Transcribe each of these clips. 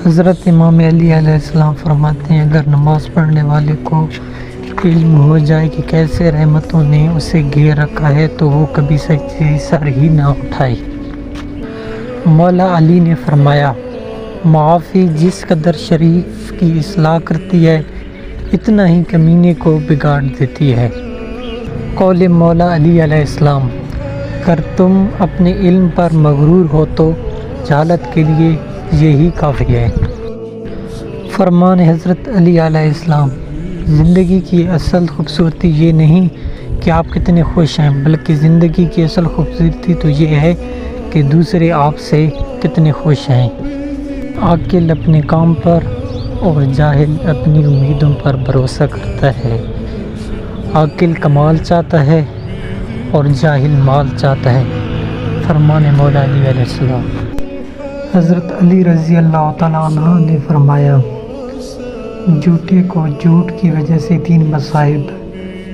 حضرت امام علی علیہ السلام فرماتے ہیں اگر نماز پڑھنے والے کو علم ہو جائے کہ کیسے رحمتوں نے اسے گھیر رکھا ہے تو وہ کبھی سجدے سر ہی نہ اٹھائے۔ مولا علی نے فرمایا معافی جس قدر شریف کی اصلاح کرتی ہے اتنا ہی کمینے کو بگاڑ دیتی ہے۔ قول مولا علی علیہ السلام، اگر تم اپنے علم پر مغرور ہو تو جہالت کے لیے یہی کافی ہے۔ فرمان حضرت علی علیہ السلام، زندگی کی اصل خوبصورتی یہ نہیں کہ آپ کتنے خوش ہیں، بلکہ زندگی کی اصل خوبصورتی تو یہ ہے کہ دوسرے آپ سے کتنے خوش ہیں۔ عاقل اپنے کام پر اور جاہل اپنی امیدوں پر بھروسہ کرتا ہے۔ عاقل کمال چاہتا ہے اور جاہل مال چاہتا ہے۔ فرمان مولا علی علیہ السلام۔ حضرت علی رضی اللہ تعالیٰ عنہ نے فرمایا جھوٹے کو جھوٹ کی وجہ سے 3 مصائب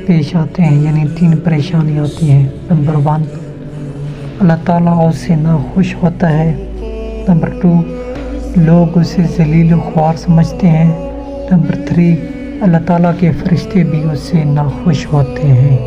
پیش آتے ہیں، یعنی 3 پریشانیاں آتی ہیں۔ نمبر 1، اللہ تعالیٰ اس سے ناخوش ہوتا ہے۔ نمبر 2، لوگ اسے ذلیل و خوار سمجھتے ہیں۔ نمبر 3، اللہ تعالیٰ کے فرشتے بھی اس سے ناخوش ہوتے ہیں۔